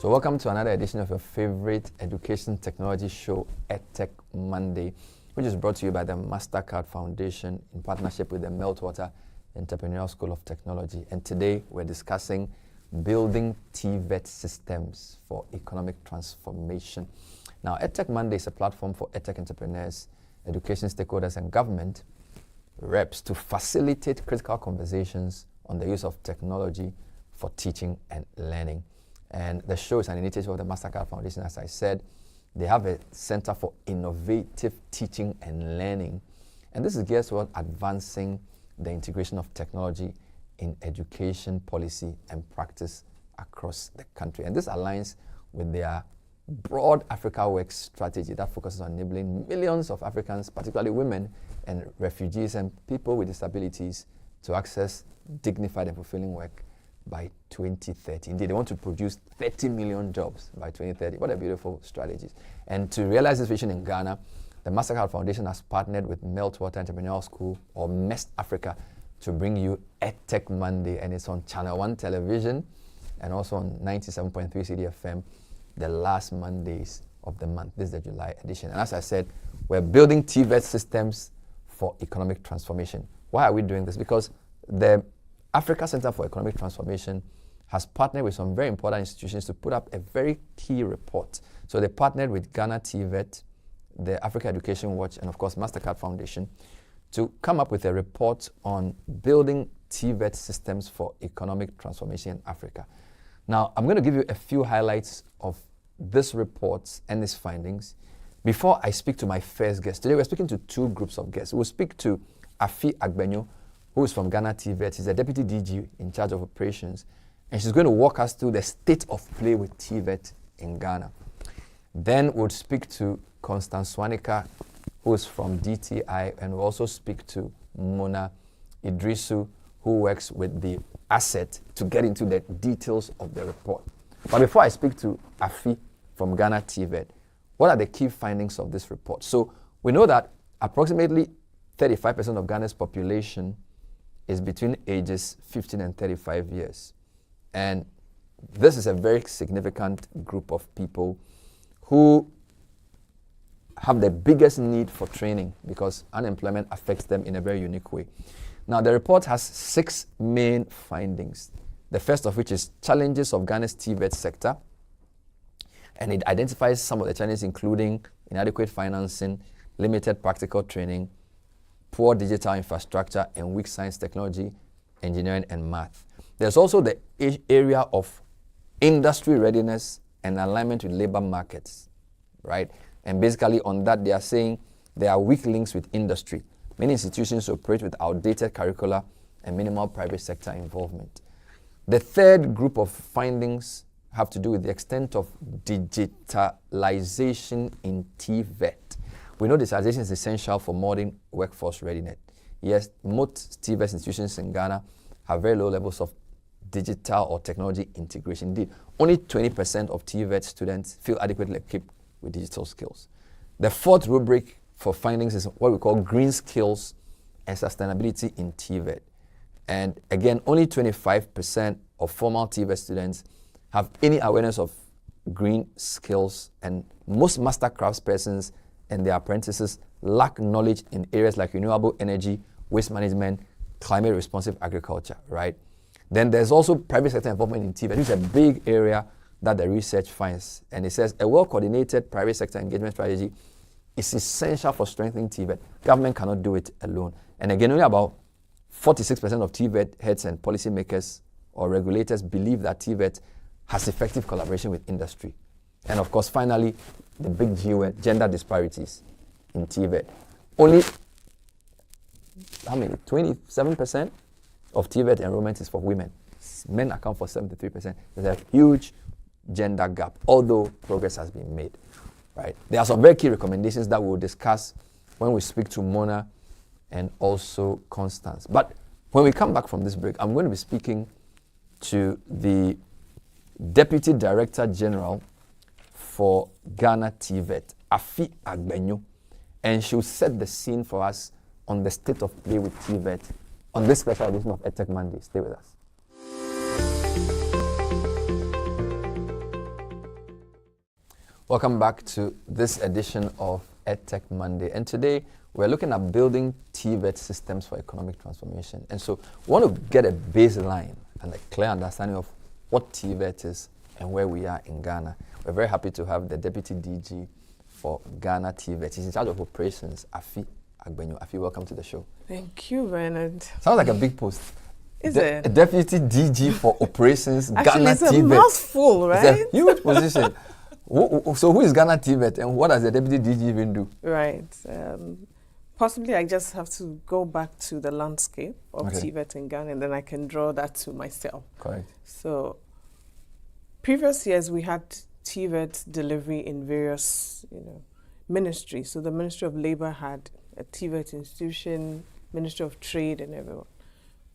So welcome to another edition of your favorite education technology show, EdTech Monday, which is brought to you by the MasterCard Foundation in partnership with the Meltwater Entrepreneurial School of Technology. And today we're discussing building TVET systems for economic transformation. Now, EdTech Monday is a platform for EdTech entrepreneurs, education stakeholders, and government reps to facilitate critical conversations on the use of technology for teaching and learning. And the show is an initiative of the MasterCard Foundation. As I said, they have a Center for Innovative Teaching and Learning. And this is geared toward advancing the integration of technology in education policy and practice across the country. And this aligns with their broad Africa Works strategy that focuses on enabling millions of Africans, particularly women and refugees and people with disabilities, to access dignified and fulfilling work by 2030. Indeed, they want to produce 30 million jobs by 2030. What a beautiful strategy. And to realize this vision in Ghana, the MasterCard Foundation has partnered with Meltwater Entrepreneurial School, or MEST Africa, to bring you EdTech Monday. And it's on Channel 1 television and also on 97.3 CDFM the last Mondays of the month. This is the July edition. And as I said, we're building TVET systems for economic transformation. Why are we doing this? Because the Africa Center for Economic Transformation has partnered with some very important institutions to put up a very key report. So they partnered with Ghana TVET, the Africa Education Watch, and of course MasterCard Foundation to come up with a report on building TVET systems for economic transformation in Africa. Now, I'm going to give you a few highlights of this report and its findings before I speak to my first guest. Today we're speaking to two groups of guests. We'll speak to Afi Agbenyo, who is from Ghana TVET. She's a deputy DG in charge of operations, and she's going to walk us through the state of play with TVET in Ghana. Then we'll speak to Constance Swanika, who is from DTI, and we'll also speak to Mona Idrisu, who works with the asset to get into the details of the report. But before I speak to Afi from Ghana TVET, what are the key findings of this report? So we know that approximately 35% of Ghana's population is between ages 15 and 35 years. And this is a very significant group of people who have the biggest need for training because unemployment affects them in a very unique way. Now, the report has 6 main findings. The first of which is challenges of Ghana's TVET sector. And it identifies some of the challenges, including inadequate financing, limited practical training, poor digital infrastructure, and weak science, technology, engineering, and math. There's also the area of industry readiness and alignment with labor markets, right? And basically on that, they are saying there are weak links with industry. Many institutions operate with outdated curricula and minimal private sector involvement. The third group of findings have to do with the extent of digitalization in TVET. We know digitalization is essential for modern workforce readiness. Yes, most TVET institutions in Ghana have very low levels of digital or technology integration. Indeed, only 20% of TVET students feel adequately equipped with digital skills. The fourth rubric for findings is what we call green skills and sustainability in TVET. And again, only 25% of formal TVET students have any awareness of green skills, and most master craftspersons and their apprentices lack knowledge in areas like renewable energy, waste management, climate responsive agriculture, right? Then there's also private sector involvement in TVET, which is a big area that the research finds. And it says a well-coordinated private sector engagement strategy is essential for strengthening TVET. Government cannot do it alone. And again, only about 46% of TVET heads and policymakers or regulators believe that TVET has effective collaboration with industry. And of course, finally, the big G word, gender disparities in TVET. Only, 27% of TVET enrollment is for women. Men account for 73%. There's a huge gender gap, although progress has been made, right? There are some very key recommendations that we'll discuss when we speak to Mona and also Constance. But when we come back from this break, I'm going to be speaking to the Deputy Director General for Ghana TVET, Afi Agbenyo, and she'll set the scene for us on the state of play with TVET on this special edition of EdTech Monday. Stay with us. Welcome back to this edition of EdTech Monday. And today we're looking at building TVET systems for economic transformation. And so we want to get a baseline and a clear understanding of what TVET is and where we are in Ghana. We're very happy to have the Deputy DG for Ghana TVET. He's in charge of operations, Afi Agbenyo. Afi, welcome to the show. Thank you, Bernard. Sounds like a big post. Is it? A Deputy DG for operations, Actually, Ghana it's a TVET. mouthful, right? It's a huge position. So who is Ghana TVET and what does the Deputy DG even do? Right. Possibly I just have to go back to the landscape of TVET in Ghana and then I can draw that to myself. Correct. So previous years we had TVET delivery in various ministries. So the Ministry of Labour had a TVET institution, Ministry of Trade and everyone.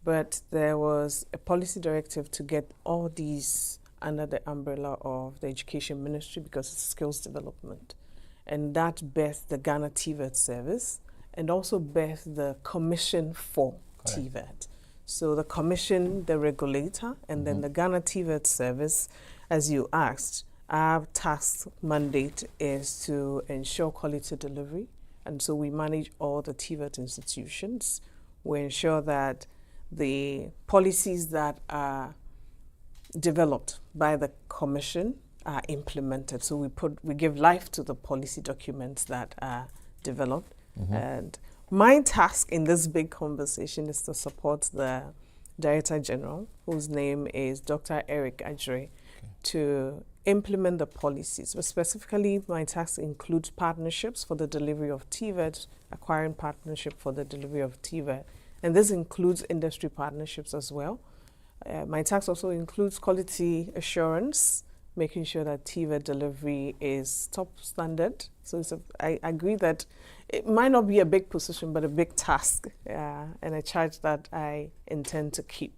But there was a policy directive to get all these under the umbrella of the Education Ministry because it's skills development. And that birthed the Ghana TVET service and also birthed the Commission for TVET. So the Commission, the regulator, and then the Ghana TVET service, as you asked, our task mandate is to ensure quality delivery. And so we manage all the TVET institutions. We ensure that the policies that are developed by the Commission are implemented. So we give life to the policy documents that are developed. And my task in this big conversation is to support the Director General, whose name is Dr. Eric Ajre, to implement the policies. But specifically, my task includes partnerships for the delivery of TVET, acquiring partnership for the delivery of TVET. And this includes industry partnerships as well. My task also includes quality assurance, making sure that TVET delivery is top standard. So I agree that it might not be a big position, but a big task and a charge that I intend to keep.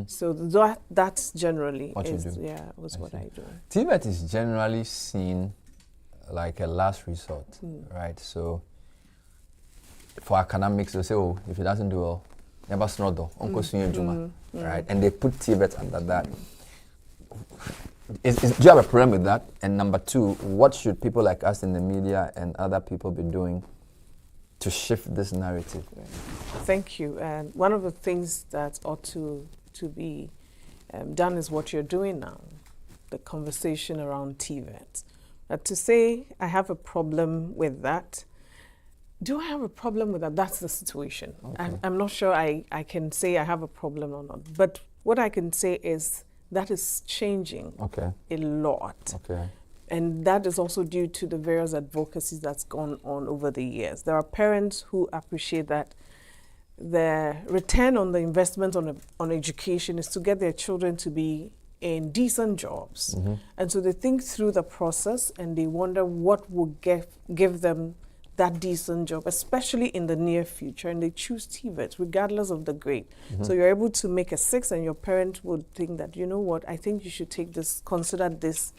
So that's generally what I do. TVET is generally seen like a last resort, right? So for academics, they say, oh, if it doesn't do well, never snore, Uncle Juma, right? And they put TVET under that. Do you have a problem with that? And number two, what should people like us in the media and other people be doing to shift this narrative? Thank you. And one of the things that ought to be done is what you're doing now, the conversation around TVET. To say I have a problem with that, do I have a problem with that? That's the situation. I'm not sure I can say I have a problem or not. But what I can say is that is changing a lot. And that is also due to the various advocacies that's gone on over the years. There are parents who appreciate that the return on the investment on education is to get their children to be in decent jobs. And so they think through the process and they wonder what will give them that decent job, especially in the near future, and they choose TVET regardless of the grade. So you're able to make a 6 and your parent would think that, you know what, I think you should take this, consider this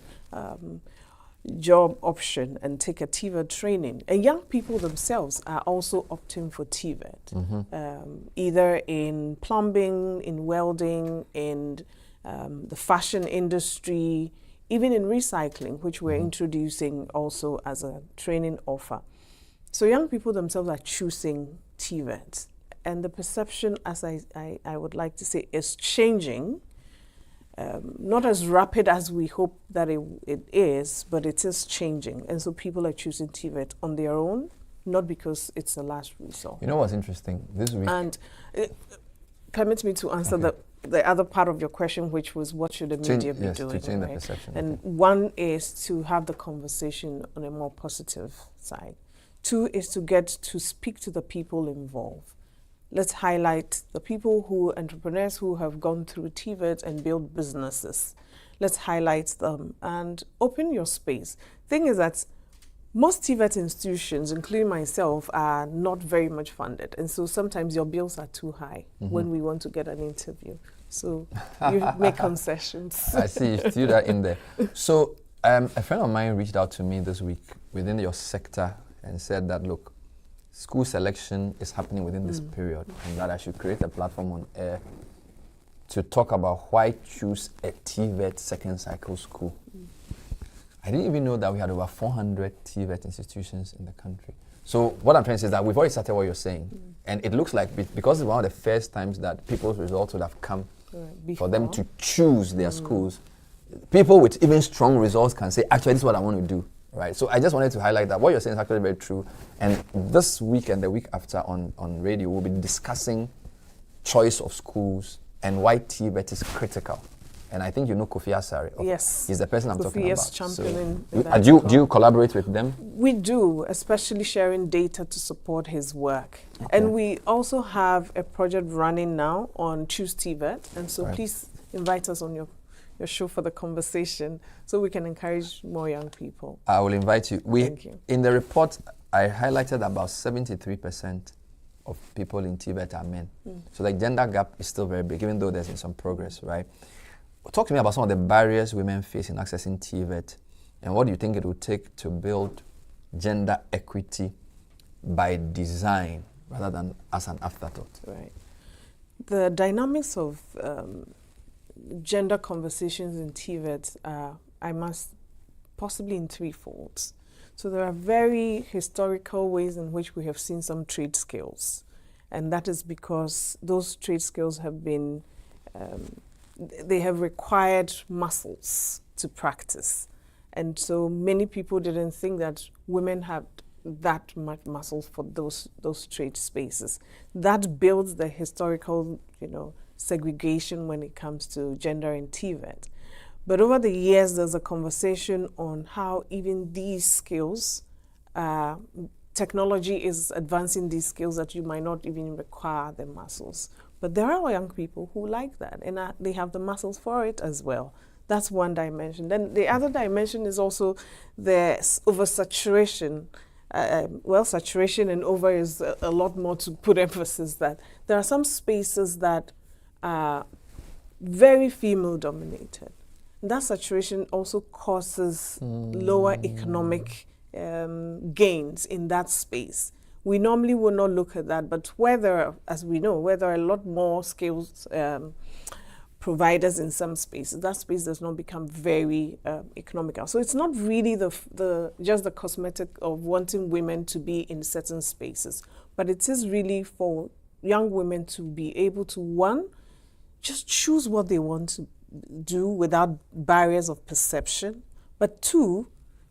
job option and take a TVET training. And young people themselves are also opting for TVET, either in plumbing, in welding, in the fashion industry, even in recycling, which we're introducing also as a training offer. So young people themselves are choosing TVET. And the perception, as I would like to say, is changing. Not as rapid as we hope that it is, but it is changing. And so people are choosing TVET on their own, not because it's a last resort. You know what's interesting? This week... And permit me to answer the other part of your question, which was what should the media be doing? To change the perception. And one is to have the conversation on a more positive side. 2 is to get to speak to the people involved. Let's highlight the entrepreneurs who have gone through TVET and built businesses. Let's highlight them and open your space. Thing is that most TVET institutions, including myself, are not very much funded. And so sometimes your bills are too high when we want to get an interview. So you make concessions. I see you threw that in there. So a friend of mine reached out to me this week within your sector and said that, look, school selection is happening within this period and that I should create a platform on air to talk about why choose a TVET second cycle school. I didn't even know that we had over 400 TVET institutions in the country. So what I'm trying to say is that we've already started what you're saying. And it looks like because it's one of the first times that people's results would have come for them to choose their schools, people with even strong results can say, actually, this is what I want to do. Right, so I just wanted to highlight that what you're saying is actually very true. And this week and the week after on radio, we'll be discussing choice of schools and why TVET is critical. And I think you know Kofi Asare. Yes. He's the person I'm talking about. Championing do you collaborate with them? We do, especially sharing data to support his work. Okay. And we also have a project running now on Choose TVET. And so please invite us on your show for the conversation so we can encourage more young people. I will invite you. Thank you. In the report, I highlighted about 73% of people in TVET are men. So the gender gap is still very big, even though there's been some progress, right? Talk to me about some of the barriers women face in accessing TVET, and what do you think it would take to build gender equity by design rather than as an afterthought? Right. The dynamics of gender conversations in TVET are, I must, possibly in three folds. So there are very historical ways in which we have seen some trade skills, and that is because those trade skills have been, they have required muscles to practice. And so many people didn't think that women had that much muscles for those trade spaces. That builds the historical, segregation when it comes to gender and TVET. But over the years, there's a conversation on how even these skills, technology is advancing these skills that you might not even require the muscles. But there are young people who like that, and they have the muscles for it as well. That's one dimension. Then the other dimension is also the oversaturation. Saturation and over is a lot more to put emphasis that there are some spaces that are very female-dominated. That saturation also causes lower economic gains in that space. We normally will not look at that, but as we know, where there are a lot more skills providers in some spaces, that space does not become very economical. So it's not really just the cosmetic of wanting women to be in certain spaces, but it is really for young women to be able to, one, just choose what they want to do without barriers of perception, but two,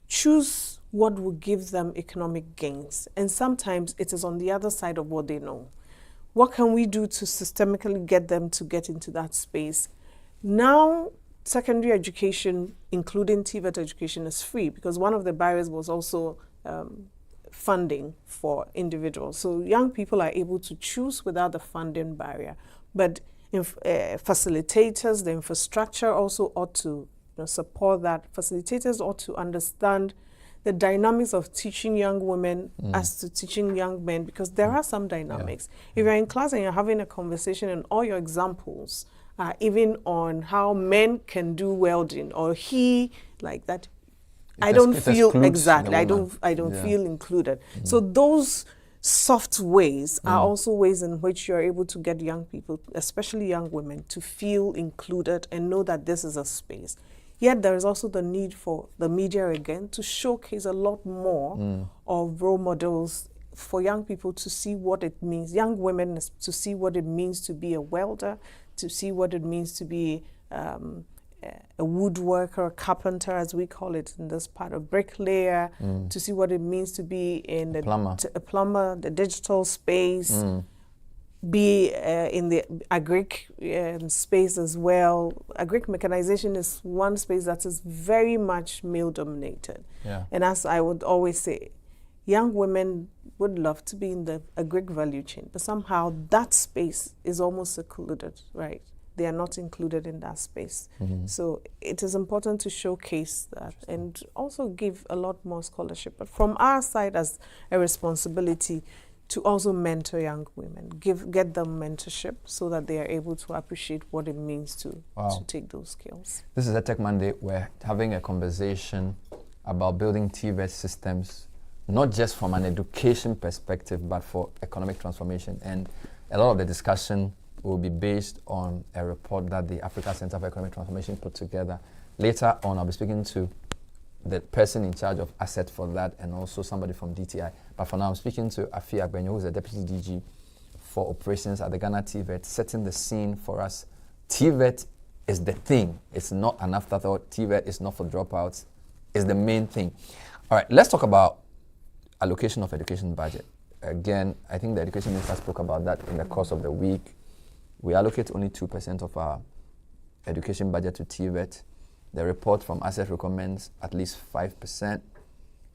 choose what will give them economic gains. And sometimes it is on the other side of what they know. What can we do to systemically get them to get into that space? Now, secondary education, including TVET education, is free because one of the barriers was also funding for individuals. So young people are able to choose without the funding barrier. But facilitators, the infrastructure also ought to support that. Facilitators ought to understand the dynamics of teaching young women as to teaching young men, because there are some dynamics. If you're in class and you're having a conversation and all your examples are even on how men can do welding or like that, I don't feel exactly. I don't feel included. So those soft ways are also ways in which you're able to get young people, especially young women, to feel included and know that this is a space. Yet there is also the need for the media again to showcase a lot more of role models for young people to see what it means, young women to see what it means to be a welder, to see what it means to be a woodworker, a carpenter, as we call it in this part of bricklayer, to see what it means to be in a plumber, the digital space, be in the agric space as well. Agric mechanization is one space that is very much male-dominated. And as I would always say, young women would love to be in the agric value chain, but somehow that space is almost secluded, right? They are not included in that space. So it is important to showcase that and also give a lot more scholarship. But from our side as a responsibility to also mentor young women, get them mentorship so that they are able to appreciate what it means to take those skills. This is EDTECH Monday. We're having a conversation about building TVET systems, not just from an education perspective, but for economic transformation. And a lot of the discussion will be based on a report that the Africa Center for Economic Transformation put together. Later on, I'll be speaking to the person in charge of asset for that, and also somebody from DTI. But for now, I'm speaking to Afi Agbenyo, who's the Deputy DG for Operations at the Ghana TVET, setting the scene for us. TVET is the thing. It's not an afterthought. TVET is not for dropouts. It's the main thing. All right, let's talk about allocation of education budget. Again, I think the Education Minister spoke about that in the course of the week. We allocate only 2% of our education budget to TVET. The report from ASEF recommends at least 5%.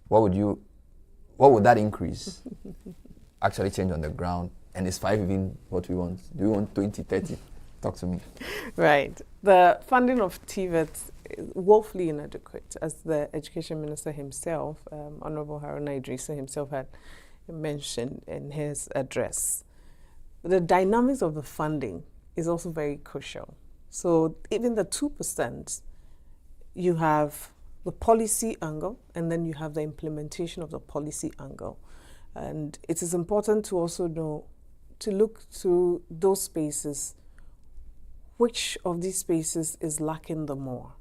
What would that increase actually change on the ground? And is 5 even what we want? Do we want 20, 30? Talk to me. Right. The funding of TVET is woefully inadequate, as the Education Minister himself, Honorable Haruna Idrissa himself, had mentioned in his address. The dynamics of the funding is also very crucial. So even the 2%, you have the policy angle, and then you have the implementation of the policy angle. And it is important to also know, to look through those spaces, which of these spaces is lacking the more.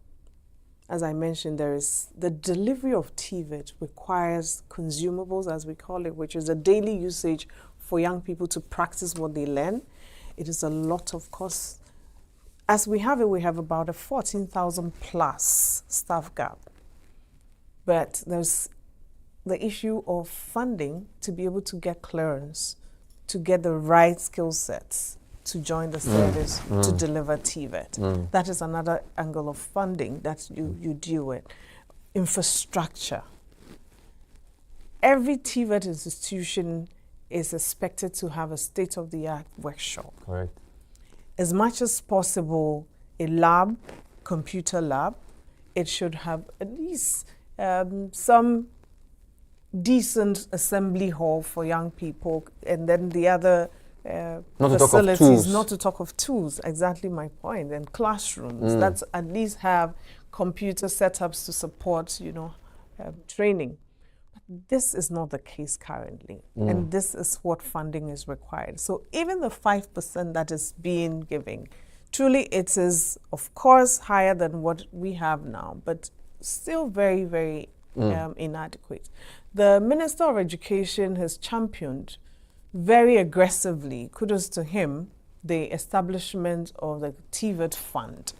As I mentioned, there is the delivery of TVET requires consumables, as we call it, which is a daily usage for young people to practice what they learn. It is a lot of cost. As we have it, we have about a 14,000 plus staff gap. But there's the issue of funding to be able to get clearance, to get the right skill sets to join the service to deliver TVET. That is another angle of funding that you deal with. Infrastructure. Every TVET institution is expected to have a state-of-the-art workshop. Correct. As much as possible, a lab, computer lab, it should have at least some decent assembly hall for young people, and then the other facilities, not to talk of tools, exactly my point, and classrooms. Let's at least have computer setups to support, training. This is not the case currently, and this is what funding is required. So even the 5% that is being given, truly it is, of course, higher than what we have now, but still very, very inadequate. The Minister of Education has championed very aggressively, kudos to him, the establishment of the TVET fund.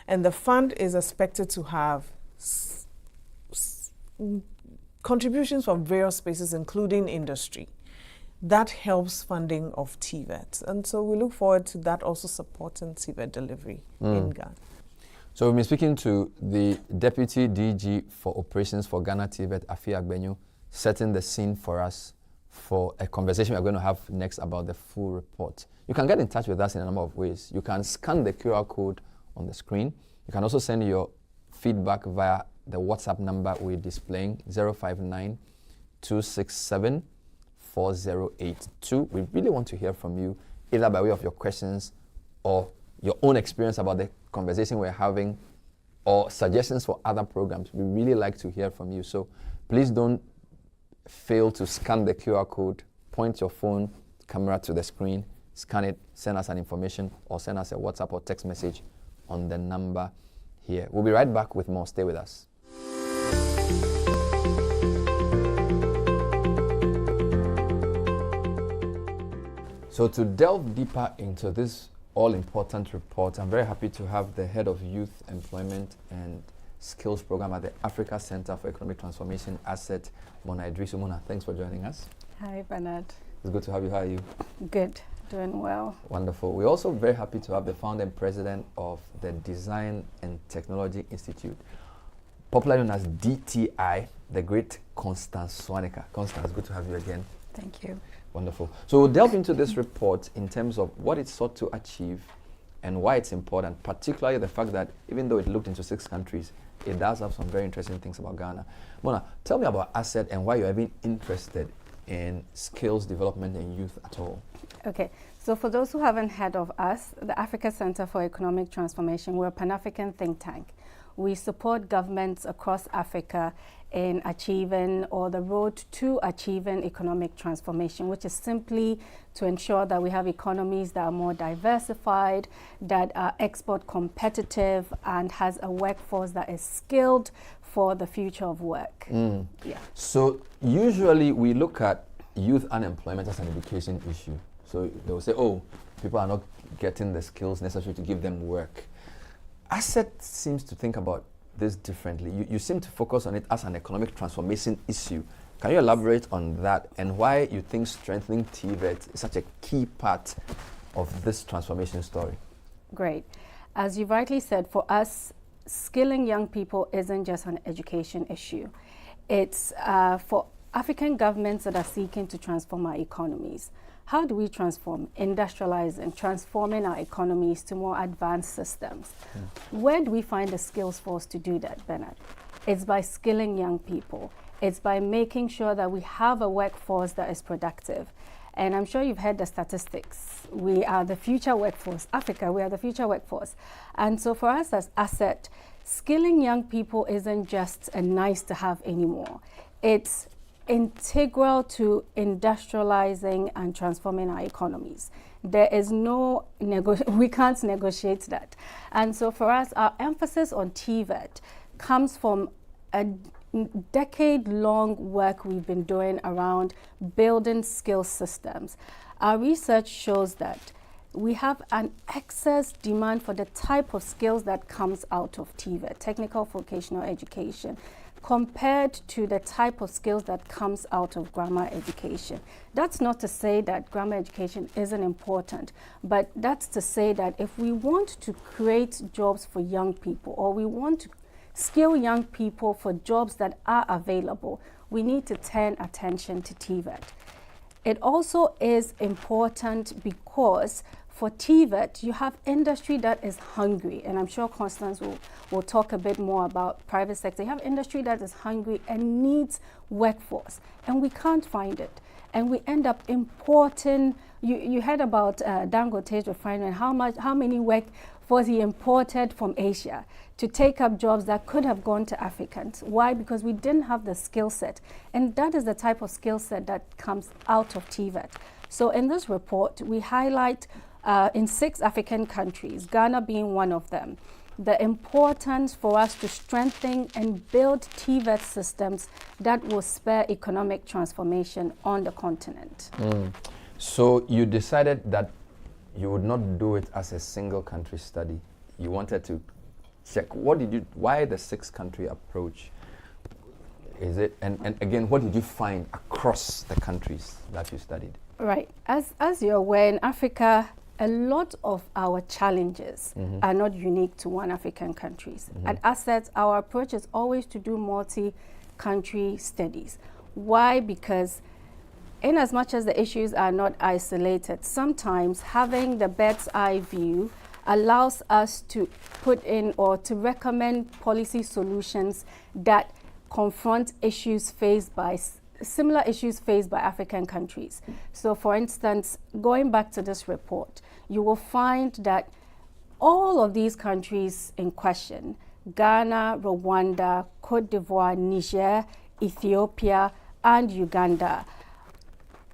And the fund is expected to have contributions from various spaces, including industry. That helps funding of TVET. And so we look forward to that also supporting TVET delivery in Ghana. So we've been speaking to the Deputy DG for Operations for Ghana TVET, Afi Agbenyo, setting the scene for us for a conversation we're going to have next about the full report. You can get in touch with us in a number of ways. You can scan the QR code on the screen. You can also send your feedback via the WhatsApp number we're displaying, 059-267-4082. We really want to hear from you, either by way of your questions or your own experience about the conversation we're having, or suggestions for other programs. We really like to hear from you. So please don't fail to scan the QR code, point your phone camera to the screen, scan it, send us an information, or send us a WhatsApp or text message on the number here. We'll be right back with more. Stay with us. So to delve deeper into this all-important report, I'm very happy to have the Head of Youth Employment and Skills Program at the Africa Center for Economic Transformation, ASET, Mona Idrisu. Mona, thanks for joining us. Hi, Bernard. It's good to have you. How are you? Good. Doing well. Wonderful. We're also very happy to have the founder and president of the Design and Technology Institute, popularly known as DTI, the great Constance Swanica. Constance, good to have you again. Thank you. Wonderful. So we'll delve into this report in terms of what it sought to achieve and why it's important, particularly the fact that even though it looked into 6 countries, it does have some very interesting things about Ghana. Mona, tell me about ASET and why you're even interested in skills development in youth at all. Okay, so for those who haven't heard of us, the Africa Center for Economic Transformation, we're a Pan-African think tank. We support governments across Africa in achieving, or the road to achieving, economic transformation, which is simply to ensure that we have economies that are more diversified, that are export competitive, and has a workforce that is skilled for the future of work. Yeah. So usually we look at youth unemployment as an education issue. So they will say, oh, people are not getting the skills necessary to give them work. Asset seems to think about this differently. You seem to focus on it as an economic transformation issue. Can you elaborate on that and why you think strengthening TVET is such a key part of this transformation story? Great. As you rightly said, for us, skilling young people isn't just an education issue. It's for African governments that are seeking to transform our economies. How do we transform, industrialize, and transforming our economies to more advanced systems? Where do we find the skills force to do that, Bernard? It's by skilling young people. It's by making sure that we have a workforce that is productive. And I'm sure you've heard the statistics. We are the future workforce. Africa, we are the future workforce. And so for us as Asset, skilling young people isn't just a nice to have anymore. It's integral to industrializing and transforming our economies. There is no, we can't negotiate that. And so for us, our emphasis on TVET comes from a decade-long work we've been doing around building skill systems. Our research shows that we have an excess demand for the type of skills that comes out of TVET, technical vocational education, compared to the type of skills that comes out of grammar education. That's not to say that grammar education isn't important, but that's to say that if we want to create jobs for young people, or we want to skill young people for jobs that are available, we need to turn attention to TVET. It also is important because for TVET, you have industry that is hungry, and I'm sure Constance will talk a bit more about private sector. You have industry that is hungry and needs workforce, and we can't find it. And we end up importing, you heard about Dangote's refinery, how many workforce he imported from Asia to take up jobs that could have gone to Africans. Why? Because we didn't have the skill set. And that is the type of skill set that comes out of TVET. So in this report, we highlight in 6 African countries, Ghana being one of them, the importance for us to strengthen and build TVET systems that will spur economic transformation on the continent. So you decided that you would not do it as a single country study. You wanted to check, why the 6-country approach? Is it, and again, what did you find across the countries that you studied? Right, as you're aware, in Africa, a lot of our challenges are not unique to one African countries. At Asset, our approach is always to do multi-country studies. Why? Because in as much as the issues are not isolated, sometimes having the bird's eye view allows us to put in or to recommend policy solutions that confront issues faced by similar issues faced by African countries. So for instance, going back to this report, you will find that all of these countries in question, Ghana, Rwanda, Cote d'Ivoire, Niger, Ethiopia, and Uganda,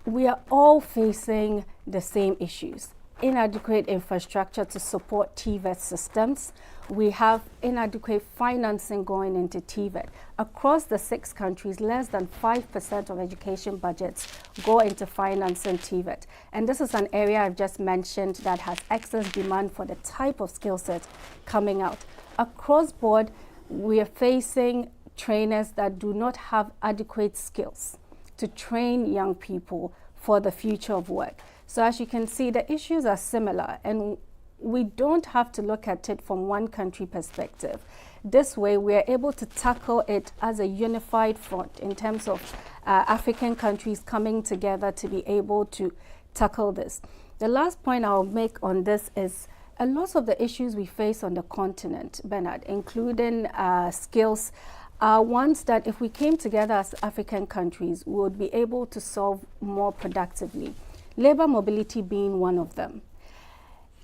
we are all facing the same issues. Inadequate infrastructure to support TVET systems. We have inadequate financing going into TVET. Across the 6 countries, less than 5% of education budgets go into financing TVET. And this is an area I've just mentioned that has excess demand for the type of skill set coming out. Across board, we are facing trainers that do not have adequate skills to train young people for the future of work. So as you can see, the issues are similar, and we don't have to look at it from one country perspective. This way, we are able to tackle it as a unified front in terms of African countries coming together to be able to tackle this. The last point I'll make on this is a lot of the issues we face on the continent, Bernard, including skills, are ones that if we came together as African countries, we would be able to solve more productively. Labor mobility being one of them.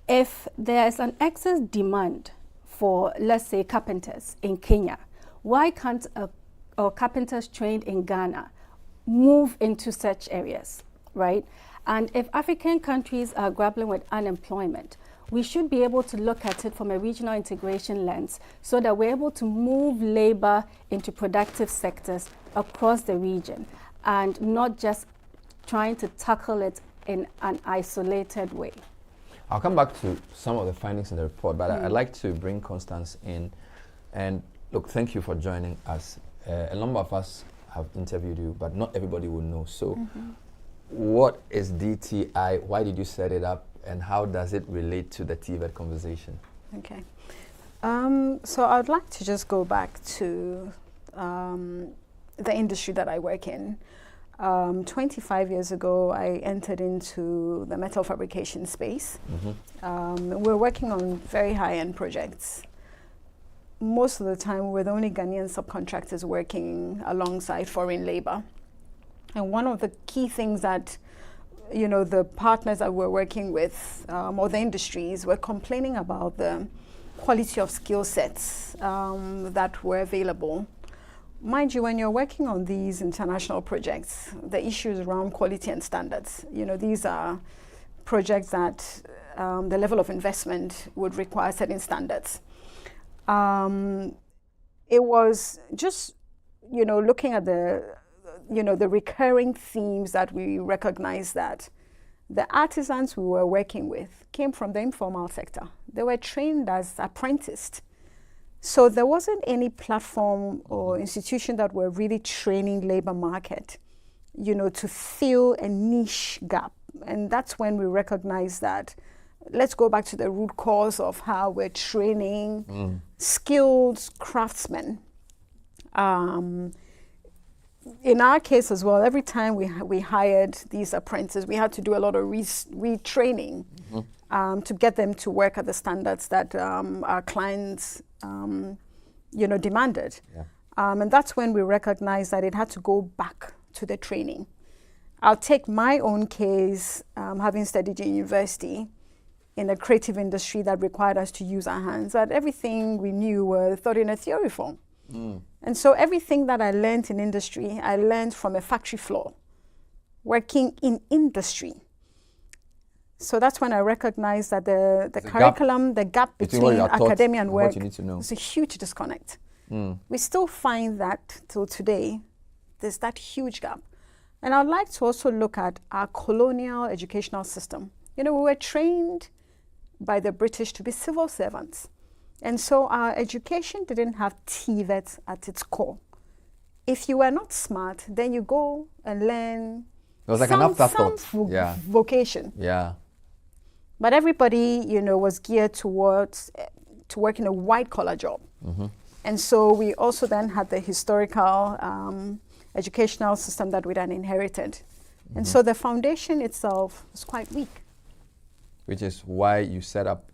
If there's an excess demand for, let's say, carpenters in Kenya, why can't carpenters trained in Ghana move into such areas, right? And if African countries are grappling with unemployment, we should be able to look at it from a regional integration lens so that we're able to move labor into productive sectors across the region and not just trying to tackle it in an isolated way. I'll come back to some of the findings in the report, but I'd like to bring Constance in. And look, thank you for joining us. A number of us have interviewed you, but not everybody will know. So what is DTI? Why did you set it up? And how does it relate to the TVET conversation? Okay. So I'd like to just go back to the industry that I work in. 25 years ago, I entered into the metal fabrication space. We're working on very high-end projects. Most of the time, we're the only Ghanaian subcontractors working alongside foreign labor. And one of the key things that the partners that we're working with, or the industries, were complaining about the quality of skill sets that were available. Mind you, when you're working on these international projects, the issues around quality and standards, these are projects that the level of investment would require certain standards. It was just, looking at the recurring themes that we recognize that the artisans we were working with came from the informal sector. They were trained as apprenticed. So there wasn't any platform or institution that were really training labor market, to fill a niche gap. And that's when we recognized that let's go back to the root cause of how we're training skilled craftsmen. In our case as well, every time we hired these apprentices, we had to do a lot of retraining to get them to work at the standards that our clients, demanded. Yeah. And that's when we recognized that it had to go back to the training. I'll take my own case, having studied in university in a creative industry that required us to use our hands, that everything we knew were taught in a theory form. And so everything that I learned in industry, I learned from a factory floor, working in industry. So that's when I recognized that the curriculum, the gap between academia and work, is a huge disconnect. We still find that till today, there's that huge gap. And I'd like to also look at our colonial educational system. We were trained by the British to be civil servants. And so our education didn't have TVET at its core. If you were not smart, then you go and learn It was like an afterthought. Vocation. Yeah. But everybody, was geared towards to work in a white-collar job. And so we also then had the historical educational system that we then inherited. And so the foundation itself was quite weak. Which is why you set up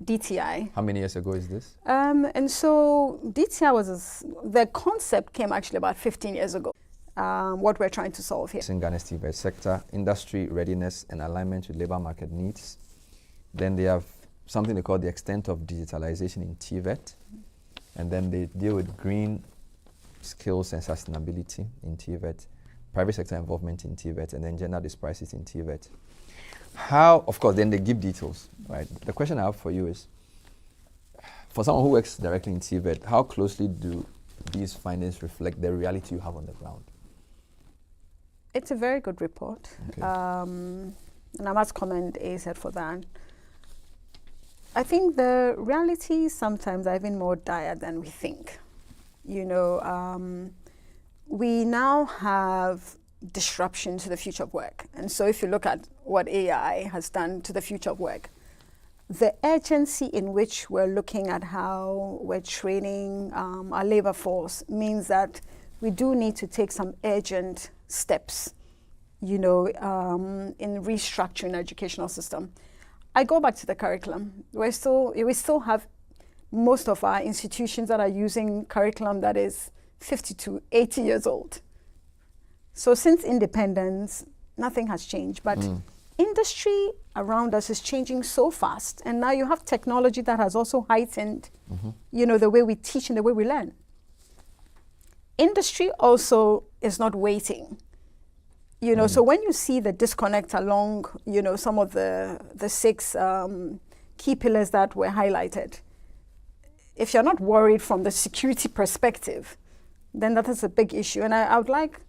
DTI. How many years ago is this? And so DTI was, the concept came actually about 15 years ago. What we're trying to solve here. In Ghana's TVET sector, industry readiness and alignment with labor market needs. Then they have something they call the extent of digitalization in TVET. And then they deal with green skills and sustainability in TVET, private sector involvement in TVET, and then gender disparities in TVET. How, of course, then they give details, right? The question I have for you is, for someone who works directly in TVET, how closely do these findings reflect the reality you have on the ground? It's a very good report. Okay. And I must commend AZ for that. I think the reality sometimes are even more dire than we think. We now have disruption to the future of work. And so if you look at what AI has done to the future of work, the urgency in which we're looking at how we're training our labor force means that we do need to take some urgent steps, in restructuring the educational system. I go back to the curriculum. We still have most of our institutions that are using curriculum that is 50 to 80 years old. So since independence, nothing has changed. But industry around us is changing so fast. And now you have technology that has also heightened, the way we teach and the way we learn. Industry also is not waiting. So when you see the disconnect along, some of the 6 key pillars that were highlighted. If you're not worried from the security perspective, then that is a big issue. And I would like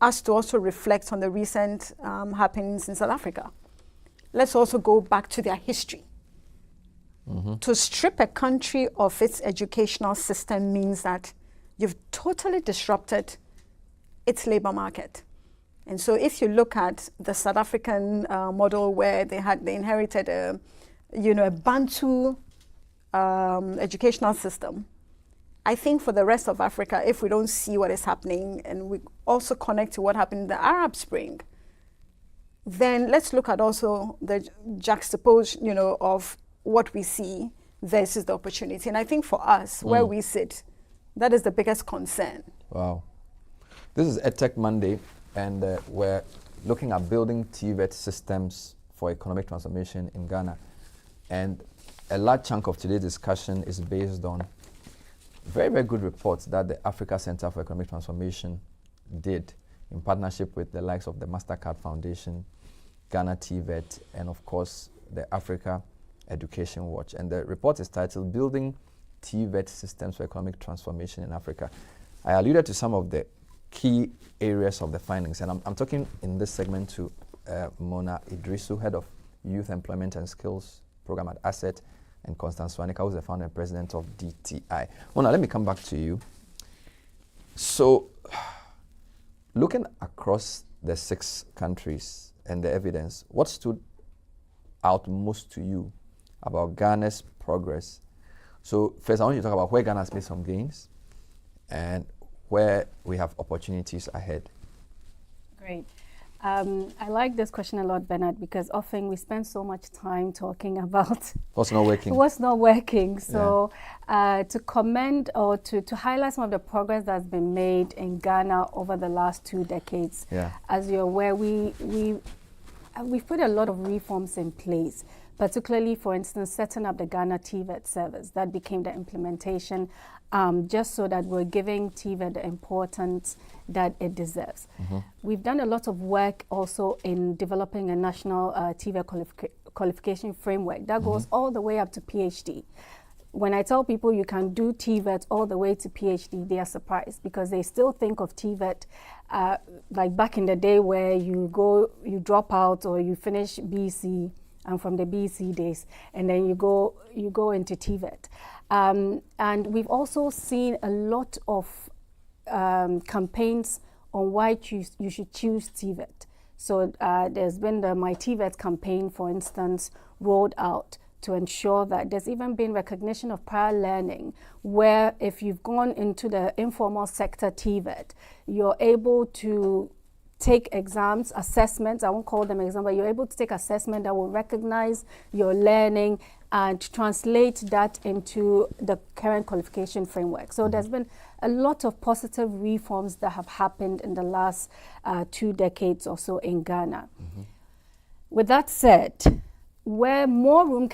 us to also reflect on the recent happenings in South Africa. Let's also go back to their history. To strip a country of its educational system means that you've totally disrupted its labor market. And so if you look at the South African model where they inherited a Bantu educational system, I think for the rest of Africa, if we don't see what is happening and we also connect to what happened in the Arab Spring, then let's look at also the juxtaposition, of what we see versus the opportunity. And I think for us, where we sit, that is the biggest concern. Wow. This is EdTech Monday, and we're looking at building TVET systems for economic transformation in Ghana. And a large chunk of today's discussion is based on very, very good reports that the Africa Center for Economic Transformation did in partnership with the likes of the MasterCard Foundation, Ghana TVET, and of course, the Africa Education Watch. And the report is titled Building TVET Systems for Economic Transformation in Africa. I alluded to some of the key areas of the findings, and I'm talking in this segment to Mona Idrisu, Head of Youth Employment and Skills Program at Asset, and Constance Swanika, who's the founder and president of DTI. Mona, let me come back to you. So, looking across the 6 countries and the evidence, what stood out most to you about Ghana's progress? So first, I want you to talk about where Ghana has made some gains and where we have opportunities ahead. Great. I like this question a lot, Bernard, because often we spend so much time talking about what's not working. What's not working. So to commend or to highlight some of the progress that's been made in Ghana over the last 2 decades. As you're aware, we've put a lot of reforms in place, particularly, for instance, setting up the Ghana TVET service. That became the implementation, just so that we're giving TVET the importance that it deserves. We've done a lot of work also in developing a national TVET qualification framework that goes all the way up to PhD. When I tell people you can do TVET all the way to PhD, they are surprised because they still think of TVET like back in the day where you drop out or you finish BC, and from the BC days, and then you go into TVET. And we've also seen a lot of campaigns on why you should choose TVET. So there's been the My TVET campaign, for instance, rolled out to ensure that there's even been recognition of prior learning, where if you've gone into the informal sector TVET, you're able to take exams, assessments, I won't call them exams, but you're able to take assessment that will recognize your learning and translate that into the current qualification framework. So there's been a lot of positive reforms that have happened in the last 2 decades or so in Ghana. With that said, where more room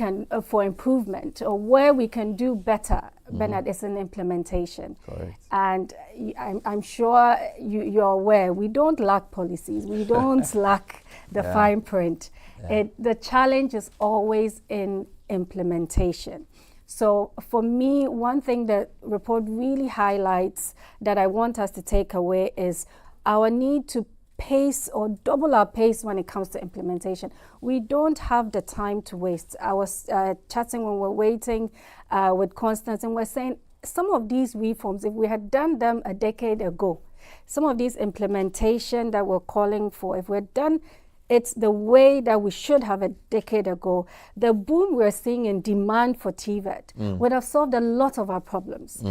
for improvement, or where we can do better, Bernard, is in implementation. Correct. And I'm sure you're aware, we don't lack policies, we don't lack the fine print. The challenge is always in implementation. So for me, one thing the report really highlights that I want us to take away is our need to pace or double our pace when it comes to implementation. We don't have the time to waste. I was chatting when we're waiting with Constance, and we're saying some of these reforms, if we had done them a decade ago, some of these implementation that we're calling for, if we're done it's the way that we should have a decade ago, the boom we're seeing in demand for TVET would have solved a lot of our problems.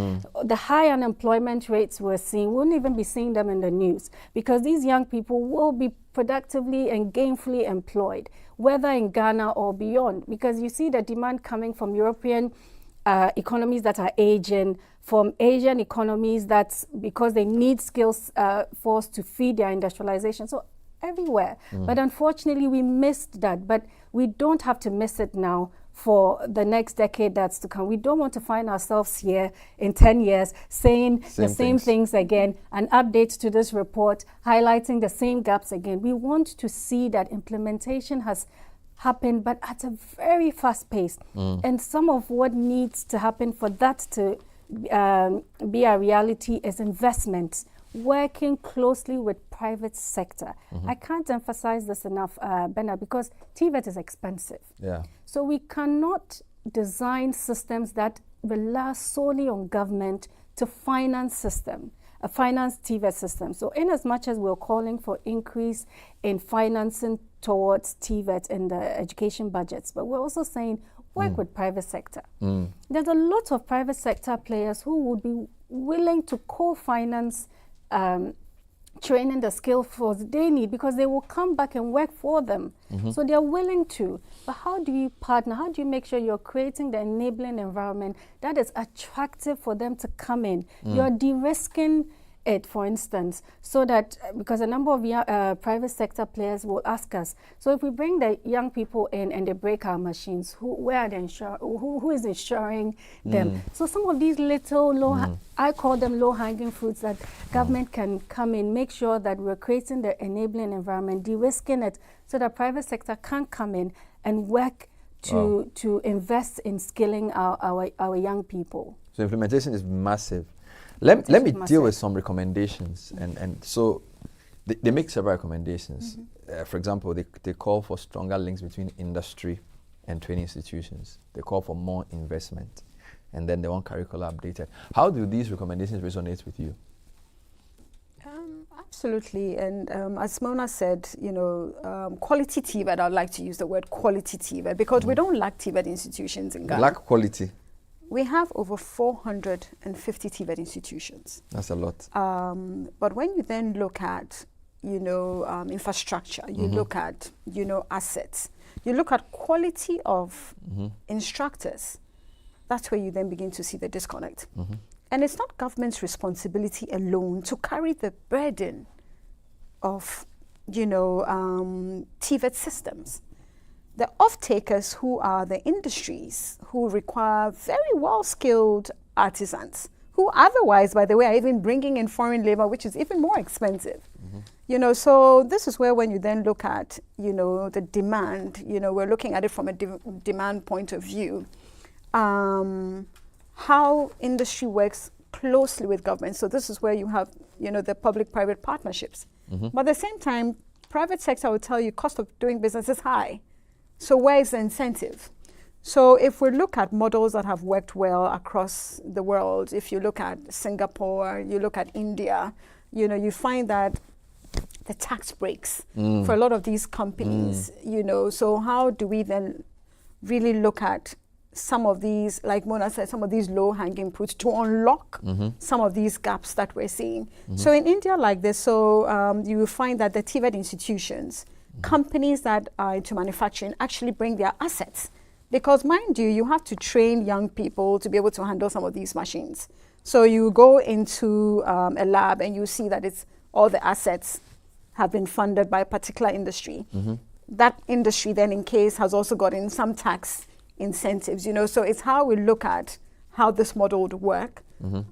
The high unemployment rates we're seeing, we wouldn't even be seeing them in the news, because these young people will be productively and gainfully employed, whether in Ghana or beyond, because you see the demand coming from European economies that are aging, from Asian economies that's because they need skills force to feed their industrialization. So everywhere. But unfortunately, we missed that. But we don't have to miss it now for the next decade that's to come. We don't want to find ourselves here in 10 years saying the same things again, an update to this report highlighting the same gaps again. We want to see that implementation has happen, but at a very fast pace. And some of what needs to happen for that to be a reality is investment, working closely with private sector. I can't emphasize this enough, Bernard, because TVET is expensive. Yeah. So we cannot design systems that rely solely on government to finance TVET system. So in as much as we're calling for increase in financing towards TVET in the education budgets, but we're also saying work with private sector. There's a lot of private sector players who would be willing to co-finance training the skill force they need, because they will come back and work for them. So they're willing to. But how do you partner? How do you make sure you're creating the enabling environment that is attractive for them to come in? You're de-risking it, for instance, so that, because a number of private sector players will ask us, so if we bring the young people in and they break our machines, who is insuring them? So some of these little I call them low-hanging fruits that government can come in, make sure that we're creating the enabling environment, de-risking it, so that private sector can come in and work to invest in skilling our young people. So implementation is massive. Let me deal with some recommendations. And so they make several recommendations. For example, they call for stronger links between industry and training institutions. They call for more investment. And then they want curricula updated. How do these recommendations resonate with you? Absolutely. And as Mona said, quality TVET, I'd like to use the word quality TVET, because we don't lack TVET institutions in Ghana. Lack quality. We have over 450 TVET institutions. That's a lot. But when you then look at, infrastructure, you look at, assets, you look at quality of instructors, that's where you then begin to see the disconnect. And it's not government's responsibility alone to carry the burden of, TVET systems. The off-takers, who are the industries, who require very well-skilled artisans, who otherwise, by the way, are even bringing in foreign labor, which is even more expensive. So this is where, when you then look at, the demand, we're looking at it from a demand point of view, how industry works closely with government. So this is where you have, the public-private partnerships. But at the same time, private sector will tell you cost of doing business is high. So where is the incentive? So if we look at models that have worked well across the world, if you look at Singapore, you look at India, you find that the tax breaks for a lot of these companies, so how do we then really look at some of these, like Mona said, some of these low-hanging fruits to unlock some of these gaps that we're seeing? So in India like this, you will find that the TVET institutions, companies that are into manufacturing, actually bring their assets. Because mind you, you have to train young people to be able to handle some of these machines. So you go into a lab and you see that it's all the assets have been funded by a particular industry. That industry then, in case, has also gotten some tax incentives, so it's how we look at how this model would work.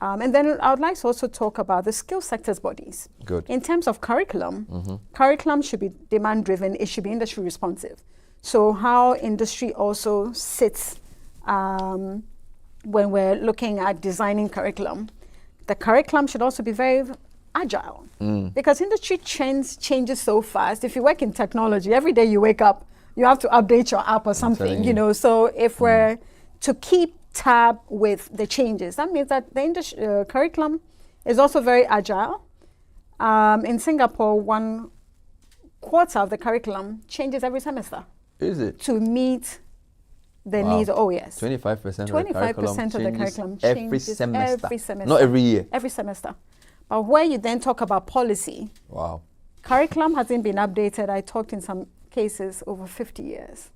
And then I would like to also talk about the skill sectors bodies. Good. In terms of curriculum, curriculum should be demand-driven, it should be industry responsive. So how industry also sits when we're looking at designing curriculum, the curriculum should also be very agile, because industry changes so fast. If you work in technology, every day you wake up, you have to update your app or something, so if we're to keep tab with the changes, that means that the industry curriculum is also very agile. In Singapore, 1/4 of the curriculum changes every semester. Is it? To meet the needs. Oh yes. 25% 25% of the curriculum every changes semester. every semester. Not every year. Every semester. But where you then talk about policy, curriculum hasn't been updated. I talked in some cases over 50 years.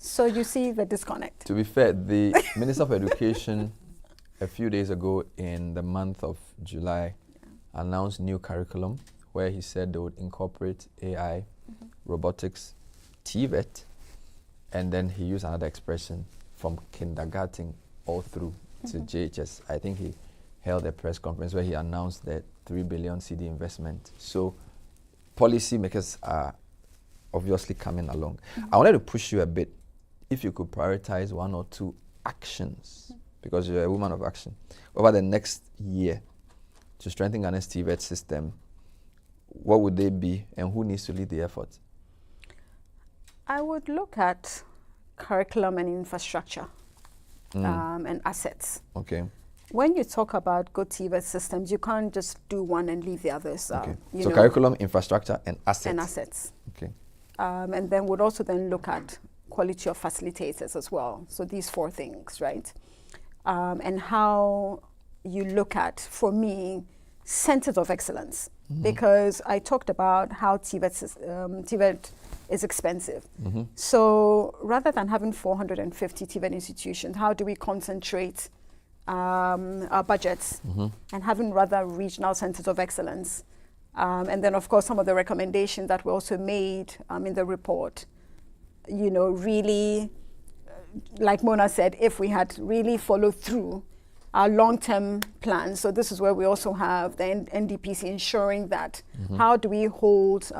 So you see the disconnect. To be fair, the Minister of Education a few days ago in the month of July announced new curriculum where he said they would incorporate AI, robotics, TVET, and then he used another expression from kindergarten all through to JHS. I think he held a press conference where he announced that 3 billion CD investment. So policymakers are obviously coming along. I wanted to push you a bit. If you could prioritize one or two actions, because you're a woman of action, over the next year to strengthen Ghana's TVET system, what would they be and who needs to lead the effort? I would look at curriculum and infrastructure and assets. Okay. When you talk about good TVET systems, you can't just do one and leave the others. Okay. So curriculum, infrastructure, and assets. And assets. Okay. And then would also then look at quality of facilitators as well. So these 4 things, right? And how you look at, for me, centers of excellence. Because I talked about how TVET is expensive. So rather than having 450 TVET institutions, how do we concentrate our budgets and having rather regional centers of excellence? And then, of course, some of the recommendations that were also made in the report, really, like Mona said, if we had really followed through our long-term plans. So this is where we also have the NDPC ensuring that how do we hold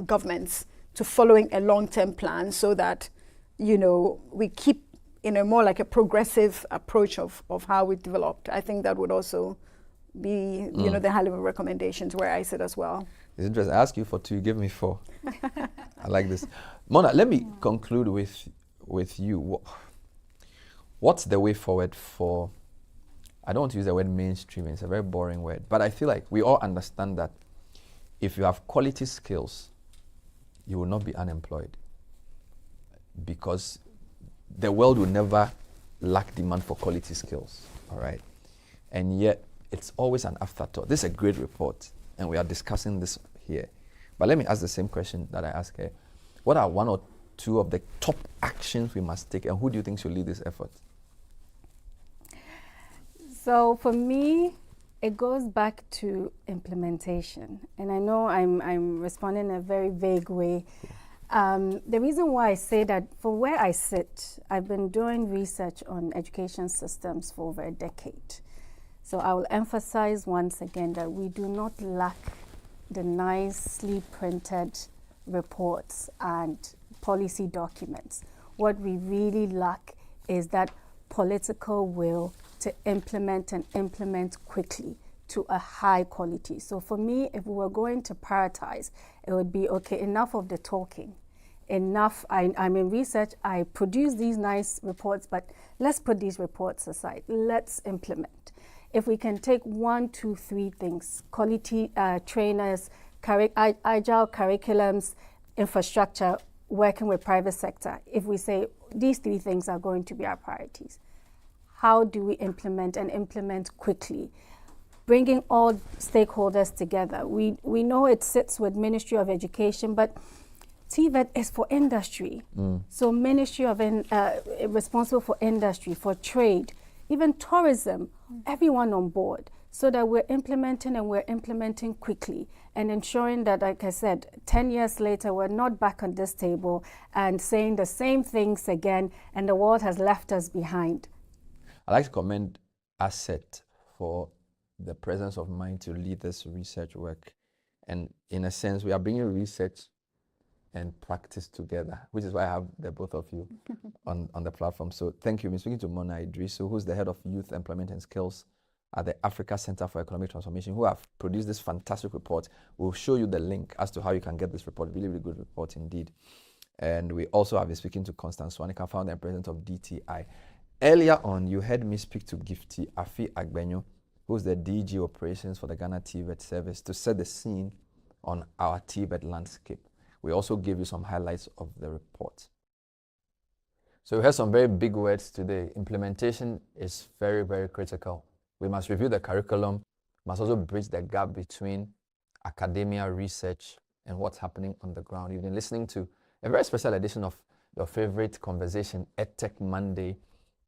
governments to following a long-term plan so that, we keep in a more like a progressive approach of how we developed. I think that would also be, the high-level recommendations where I sit as well. It's interesting. I asked you for 2, you give me 4. I like this. Mona, let me conclude with you. What's the way forward for, I don't want to use the word mainstream, it's a very boring word, but I feel like we all understand that if you have quality skills, you will not be unemployed, because the world will never lack demand for quality skills, all right? And yet, it's always an afterthought. This is a great report, and we are discussing this here. But let me ask the same question that I asked her. What are 1 or 2 of the top actions we must take, and who do you think should lead this effort? So for me, it goes back to implementation. And I know I'm responding in a very vague way. The reason why I say that, for where I sit, I've been doing research on education systems for over a decade. So I will emphasize once again that we do not lack the nicely printed reports and policy documents. What we really lack is that political will to implement and implement quickly to a high quality. So for me, if we were going to prioritize, it would be, okay, enough of the talking. Enough, I'm in research, I produce these nice reports, but let's put these reports aside. Let's implement. If we can take 1, 2, 3 things, quality trainers, agile curriculums, infrastructure, working with private sector, if we say these 3 things are going to be our priorities, how do we implement and implement quickly? Bringing all stakeholders together. We know it sits with Ministry of Education, but TVET is for industry. So Ministry of responsible for industry, for trade, even tourism, everyone on board, so that we're implementing quickly and ensuring that, like I said, 10 years later, we're not back on this table and saying the same things again, and the world has left us behind. I'd like to commend ASSET for the presence of mind to lead this research work. And in a sense, we are bringing research and practice together, which is why I have the both of you on the platform. So thank you. I'm speaking to Mona Idrisu, who's the head of youth employment and skills at the Africa Center for Economic Transformation, who have produced this fantastic report. We'll show you the link as to how you can get this report. Really, really good report indeed. And we also have been speaking to Constance Swanika, founder and president of DTI. Earlier on, you heard me speak to Gifty Afi Agbenyo, who's the DG operations for the Ghana TVET service, to set the scene on our TVET landscape. We also gave you some highlights of the report. So we heard some very big words today. Implementation is very, very critical. We must review the curriculum, must also bridge the gap between academia, research, and what's happening on the ground. You've been listening to a very special edition of your favorite conversation, EdTech Monday,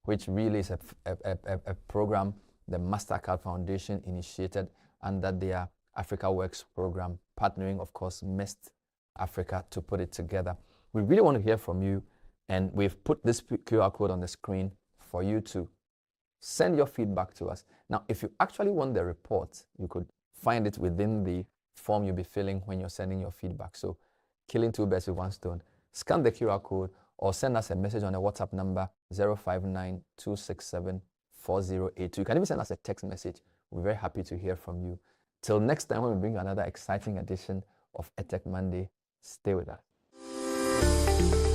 which really is a program the Mastercard Foundation initiated under their Africa Works program, partnering, of course, MEST Africa to put it together. We really want to hear from you, and we've put this QR code on the screen for you to send your feedback to us. Now, if you actually want the report, you could find it within the form you'll be filling when you're sending your feedback. So killing two birds with one stone. Scan the QR code or send us a message on the WhatsApp number 059-267-4082. You can even send us a text message. We're very happy to hear from you. Till next time when we bring you another exciting edition of EdTech Monday, stay with us.